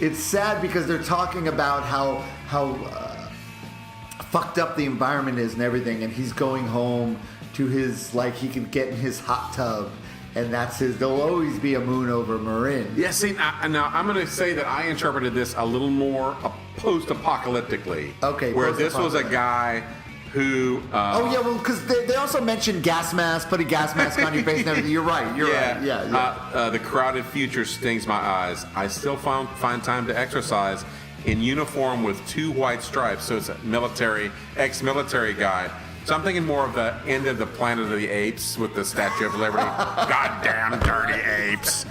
It's sad because they're talking about how fucked up the environment is and everything, and he's going home to his, like, he can get in his hot tub. And that's there'll always be a moon over Marin. Yeah, see, now I'm going to say that I interpreted this a little more post-apocalyptically. Okay. Where this was a guy who... because they also mentioned gas mask, put a gas mask on your face and everything. You're right, right. Yeah. The crowded future stings my eyes. I still find time to exercise in uniform with 2 white stripes. So it's a ex-military guy. So I'm thinking more of the end of the Planet of the Apes with the Statue of Liberty. Goddamn dirty apes.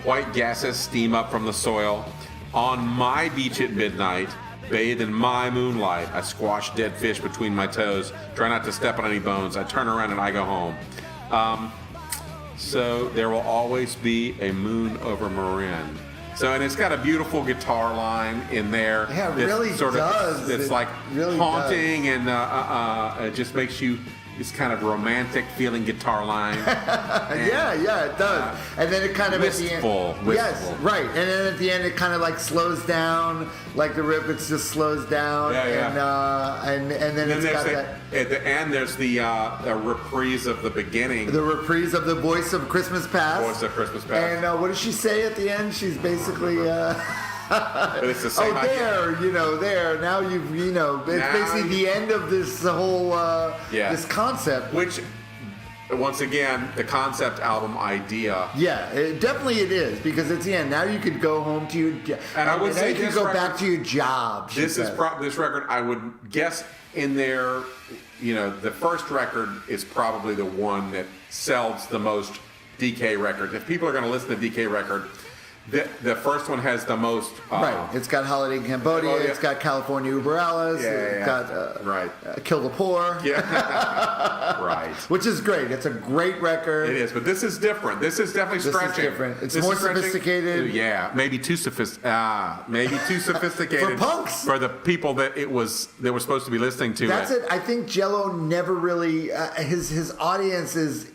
White gases steam up from the soil. On my beach at midnight, bathe in my moonlight. I squash dead fish between my toes. Try not to step on any bones. I turn around and I go home. So there will always be a moon over Marin. So, and it's got a beautiful guitar line in there. Yeah, it really does. It's like really haunting, and it just makes you. It's kind of romantic feeling guitar line. Yeah, it does. And then it kind of wistful, at the end, yes, right. And then at the end, it kind of like slows down, like the riff. It just slows down. Yeah. And then it's got that. At the end, there's the reprise of the beginning. The reprise of the Voice of Christmas Past. Voice of Christmas Past. And what does she say at the end? She's basically. But it's the same there. Now it's basically the end of this whole this concept. Which, once again, the concept album idea. Yeah, definitely it is, because it's the end. Now you could go home to your and I would say you could go back to your job. This record, I would guess in there, the first record is probably the one that sells the most DK records. If people are going to listen to DK record. The first one has the most... right. It's got Holiday in Cambodia. It's got California Uber Alles. It's got Kill the Poor. Yeah. Right. Which is great. It's a great record. It is, but this is different. This is definitely stretching. This is different. It's more sophisticated. Yeah, maybe too sophisticated. Maybe too sophisticated. For punks. For the people that were supposed to be listening to That's it. I think Jello never really... his audience is...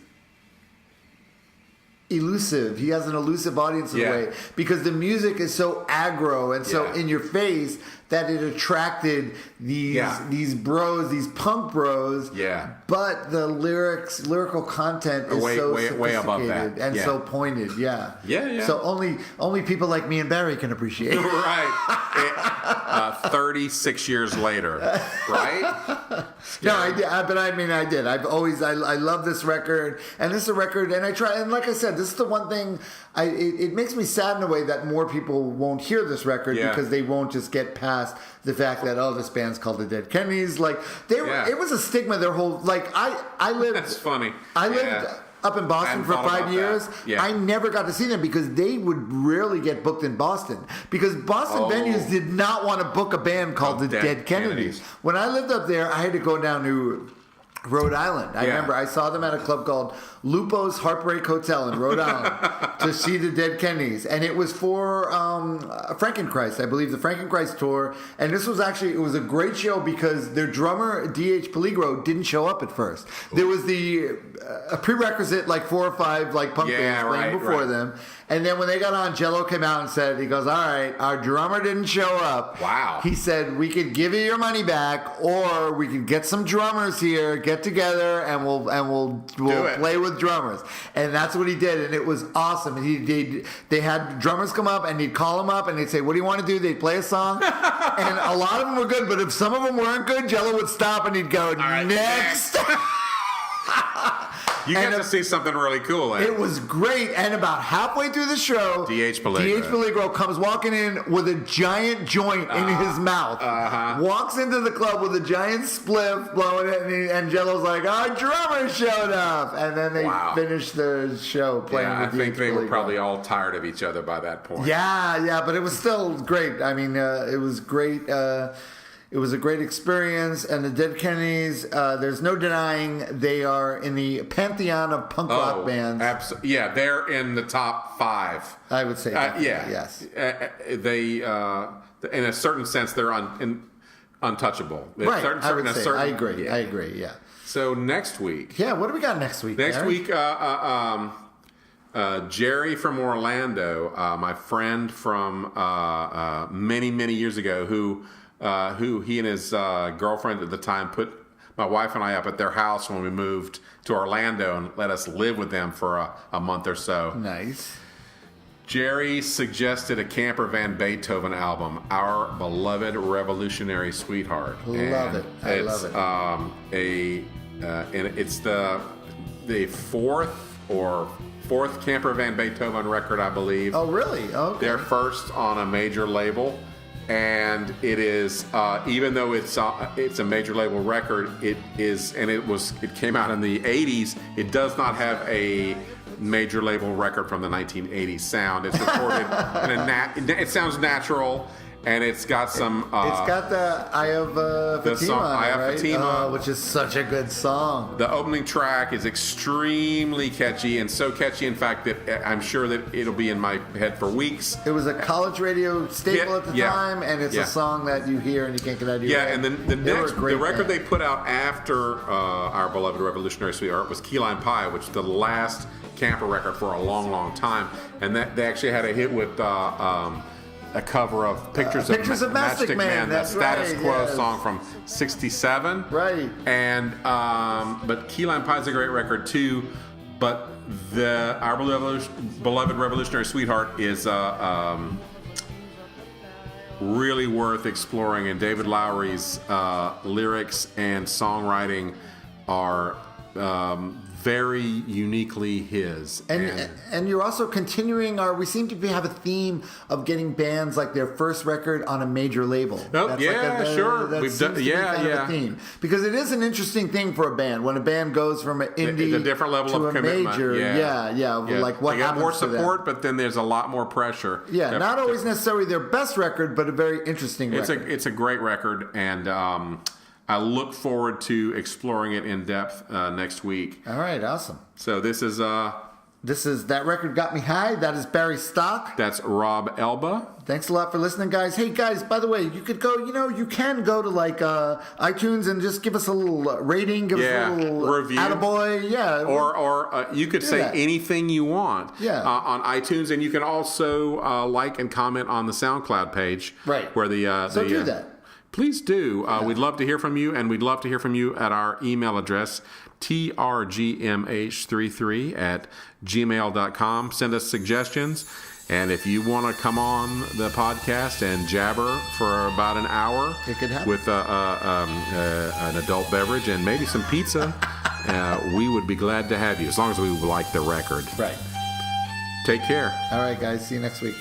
elusive. He has an elusive audience in a way, because the music is so aggro and so in your face that it attracted these bros, these punk bros. Yeah. But the lyrical content is way above that. And so pointed. Yeah. Yeah. So only people like me and Barry can appreciate it. Right. 36 years later. Right? No, I did. I did. I love this record, and this is a record, and I try, and like I said, this is the one thing. It makes me sad in a way that more people won't hear this record because they won't just get past the fact that this band's called the Dead Kennedys. Like it was a stigma. Their whole I lived. That's funny. I lived up in Boston for 5 years. Yeah. I never got to see them because they would rarely get booked in Boston, because Boston venues did not want to book a band called the Dead Kennedys. When I lived up there, I had to go down to Rhode Island. I remember I saw them at a club called Lupo's Heartbreak Hotel in Rhode Island to see the Dead Kennedys, and it was for Frankenchrist, I believe, the Frankenchrist tour. And this was it was a great show because their drummer D.H. Peligro didn't show up at first. There was a prerequisite, like 4 or 5 like punk bands playing before them, and then when they got on, Jello came out and said, he goes, "All right, our drummer didn't show up." Wow. He said, "We could give you your money back, or we could get some drummers here, get together, and we'll play with drummers." And that's what he did, and it was awesome. And they had drummers come up, and he'd call them up, and they'd say, "What do you want to do?" They'd play a song, and a lot of them were good, but if some of them weren't good, Jello would stop and he'd go, "Next." You got to see something really cool. It was great, and about halfway through the show, D.H. Peligro comes walking in with a giant joint in his mouth. Walks into the club with a giant spliff, blowing it, and Jello's like, "Our drummer showed up," and then they finished the show playing. Yeah, with I think they were Peligro. probably all tired of each other by that point. Yeah, but it was still great. I mean, it was great. It was a great experience, and the Dead Kennedys, there's no denying they are in the pantheon of punk rock bands. Absolutely. Yeah, they're in the top 5. I would say yes. They, in a certain sense, they're untouchable. Right, I would say. I agree, yeah. So next week. Yeah, what do we got next week, Next Barry? week, Jerry from Orlando, my friend from many, many years ago, who he and his girlfriend at the time put my wife and I up at their house when we moved to Orlando and let us live with them for a month or so. Nice. Jerry suggested a Camper Van Beethoven album, Our Beloved Revolutionary Sweetheart. Love it. I love it. And it's the fourth Camper Van Beethoven record, I believe. Oh, really? Okay. Their first on a major label. and it is even though it's a major label record, it came out in the 80s. It does not have a major label record from the 1980s sound. It's recorded it sounds natural. And it's got some. It's got the Eye of Fatima, song, Eye of right? Fatima, which is such a good song. The opening track is extremely catchy, and so catchy, in fact, that I'm sure that it'll be in my head for weeks. It was a college radio staple at the time, and it's a song that you hear and you can't get out of your head. And then the record they put out after our beloved Revolutionary Sweetheart was Key Lime Pie, which was the last Camper record for a long, long time, and that they actually had a hit with. A cover of Pictures of Mastic Man, that Status Quo song from '67. Right. And but Key Lime Pie is a great record too. But our beloved Revolutionary Sweetheart is really worth exploring. And David Lowery's lyrics and songwriting are very uniquely his. And you're also continuing we seem to have a theme of getting bands like their first record on a major label. Oh, sure. We've done of a theme. Because it is an interesting thing for a band when a band goes from an indie a different level to of a commitment. major. Yeah. Like what they get more happens to support, them. but then there's a lot more pressure. Yeah, not always necessarily their best record, but a very interesting record. It's a great record, and I look forward to exploring it in depth next week. All right, awesome. So this is That Record Got Me High. That is Barry Stock. That's Rob Elba. Thanks a lot for listening, guys. Hey, guys, by the way, you could go, you can go to like iTunes and just give us a little rating, give us a little review. Attaboy. Yeah. Or you could say anything you want on iTunes, and you can also like and comment on the SoundCloud page. Right. Where do that. Please do. We'd love to hear from you, and we'd love to hear from you at our email address, trgmh33@gmail.com. Send us suggestions, and if you want to come on the podcast and jabber for about an hour with an adult beverage and maybe some pizza, we would be glad to have you, as long as we like the record. Right. Take care. All right, guys. See you next week.